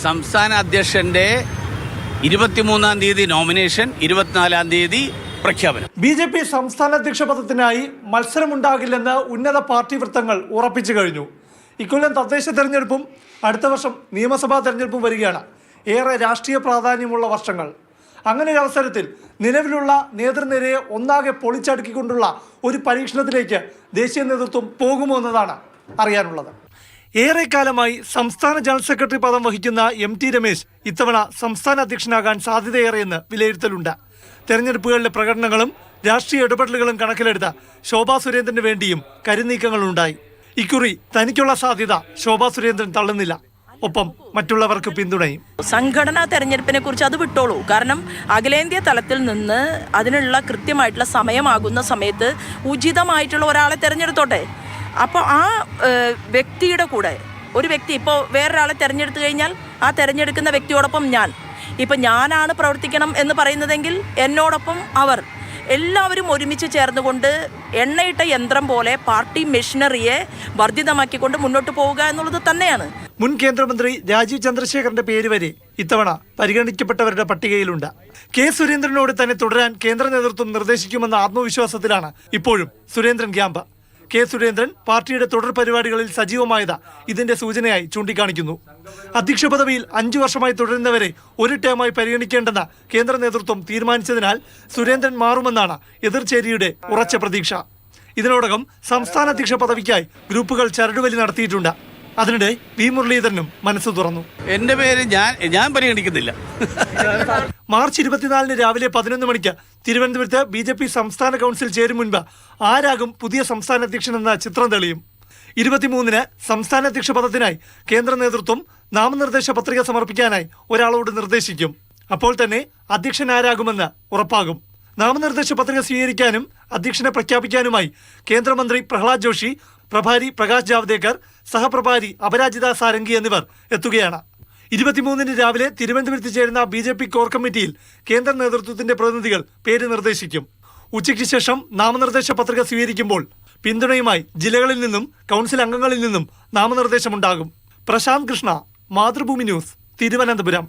സംസ്ഥാന അധ്യക്ഷന്റെ 23-ാം തീയതി നോമിനേഷൻ, 24-ാം തീയതി പ്രഖ്യാപനം. BJP സംസ്ഥാന അധ്യക്ഷ പദത്തിനായി മത്സരമുണ്ടാകില്ലെന്ന് ഉന്നത പാർട്ടി വൃത്തങ്ങൾ ഉറപ്പിച്ചു കഴിഞ്ഞു. ഇക്കൊല്ലം തദ്ദേശ തെരഞ്ഞെടുപ്പും അടുത്ത വർഷം നിയമസഭാ തെരഞ്ഞെടുപ്പും വരികയാണ്. ഏറെ രാഷ്ട്രീയ പ്രാധാന്യമുള്ള വർഷങ്ങൾ. അങ്ങനെ ഒരു അവസരത്തിൽ നിലവിലുള്ള നേതൃനിരയെ ഒന്നാകെ പൊളിച്ചടുക്കിക്കൊണ്ടുള്ള ഒരു പരീക്ഷണത്തിലേക്ക് ദേശീയ നേതൃത്വം പോകുമോ എന്നതാണ് അറിയാനുള്ളത്. ഏറെക്കാലമായി സംസ്ഥാന ജനറൽ സെക്രട്ടറി പദം വഹിക്കുന്ന MT രമേശ് ഇത്തവണ സംസ്ഥാന അധ്യക്ഷനാകാൻ സാധ്യതയേറെയെന്ന് വിലയിരുത്തലുണ്ട്. തെരഞ്ഞെടുപ്പുകളിലെ പ്രകടനങ്ങളും രാഷ്ട്രീയ ഇടപെടലുകളും കണക്കിലെടുത്ത ശോഭാ സുരേന്ദ്രന് വേണ്ടിയും കരുനീക്കങ്ങളുണ്ടായി. ഇക്കുറി തനിക്കുള്ള സാധ്യത ശോഭാ സുരേന്ദ്രൻ തള്ളുന്നില്ല. ഒപ്പം മറ്റുള്ളവർക്ക് പിന്തുണയും. സംഘടനാ തെരഞ്ഞെടുപ്പിനെ കുറിച്ച് അത് വിട്ടോളൂ. കാരണം അഖിലേന്ത്യാ തലത്തിൽ നിന്ന് അതിനുള്ള കൃത്യമായിട്ടുള്ള സമയമാകുന്ന സമയത്ത് ഉചിതമായിട്ടുള്ള ഒരാളെ തിരഞ്ഞെടുത്തോട്ടെ. അപ്പോൾ ആ വ്യക്തിയുടെ കൂടെ ഒരു വ്യക്തി ഇപ്പോൾ വേറൊരാളെ തിരഞ്ഞെടുത്തു കഴിഞ്ഞാൽ ആ തിരഞ്ഞെടുക്കുന്ന വ്യക്തിയോടൊപ്പം ഞാനാണ് പ്രവർത്തിക്കണം എന്ന് പറയുന്നതെങ്കിൽ എന്നോടൊപ്പം അവർ എല്ലാവരും ഒരുമിച്ച് ചേർന്നുകൊണ്ട് എണ്ണയിട്ട യന്ത്രം പോലെ പാർട്ടി മെഷീനറിയെ വർദ്ധിതമാക്കിക്കൊണ്ട് മുന്നോട്ട് പോവുക എന്നുള്ളത് തന്നെയാണ്. മുൻ കേന്ദ്രമന്ത്രി രാജീവ് ചന്ദ്രശേഖറിന്റെ പേര് വരെ ഇത്തവണ പരിഗണിക്കപ്പെട്ടവരുടെ പട്ടികയിലുണ്ട്. K. സുരേന്ദ്രനോട് തന്നെ തുടരാൻ കേന്ദ്ര നേതൃത്വം നിർദ്ദേശിക്കുമെന്ന ആത്മവിശ്വാസത്തിലാണ് ഇപ്പോഴും സുരേന്ദ്രൻ ക്യാമ്പ്. K. സുരേന്ദ്രൻ പാർട്ടിയുടെ തുടർ പരിപാടികളിൽ സജീവമായത് ഇതിന്റെ സൂചനയായി ചൂണ്ടിക്കാണിക്കുന്നു. അധ്യക്ഷ പദവിയിൽ 5 വർഷമായി തുടരുന്നവരെ ഒരു ടേമായി പരിഗണിക്കേണ്ടെന്ന് കേന്ദ്ര നേതൃത്വം തീരുമാനിച്ചതിനാൽ സുരേന്ദ്രൻ മാറുമെന്നാണ് എതിർചേരിയുടെ ഉറച്ച പ്രതീക്ഷ. ഇതിനോടകം സംസ്ഥാന അധ്യക്ഷ പദവിക്കായി ഗ്രൂപ്പുകൾ ചരടുവലി നടത്തിയിട്ടുണ്ട്. അതിനിടെ V. മുരളീധരനും മനസ്സ് തുറന്നു. എന്റെ പേര് ഞാൻ പരിഗണിക്കുന്നില്ല. മാർച്ച് 24-ന് രാവിലെ 11 മണിക്ക് തിരുവനന്തപുരത്ത് BJP സംസ്ഥാന കൗൺസിൽ ചേരും മുൻപ് ആരാകും പുതിയ സംസ്ഥാന അധ്യക്ഷനെന്ന ചിത്രം തെളിയും. 23-ന് സംസ്ഥാന അധ്യക്ഷ പദത്തിനായി കേന്ദ്ര നേതൃത്വം നാമനിർദ്ദേശ പത്രിക സമർപ്പിക്കാനായി ഒരാളോട് നിർദ്ദേശിക്കും. അപ്പോൾ തന്നെ അധ്യക്ഷൻ ആരാകുമെന്ന് ഉറപ്പാകും. നാമനിർദ്ദേശ പത്രിക സ്വീകരിക്കാനും അധ്യക്ഷനെ പ്രഖ്യാപിക്കാനുമായി കേന്ദ്രമന്ത്രി പ്രഹ്ലാദ് ജോഷി, പ്രഭാരി പ്രകാശ് ജാവ്ദേക്കർ, സഹപ്രഭാരി അപരാജിത സാരംഗി എന്നിവർ എത്തുകയാണ്. 23-ന് രാവിലെ തിരുവനന്തപുരത്ത് ചേരുന്ന BJP കോർ കമ്മിറ്റിയിൽ കേന്ദ്ര നേതൃത്വത്തിന്റെ പ്രതിനിധികൾ പേര് നിർദ്ദേശിക്കും. ഉച്ചയ്ക്ക് ശേഷം നാമനിർദ്ദേശ പത്രിക സ്വീകരിക്കുമ്പോൾ പിന്തുണയുമായി ജില്ലകളിൽ നിന്നും കൗൺസിൽ അംഗങ്ങളിൽ നിന്നും നാമനിർദ്ദേശമുണ്ടാകും. പ്രശാന്ത് കൃഷ്ണ, മാതൃഭൂമി ന്യൂസ്, തിരുവനന്തപുരം.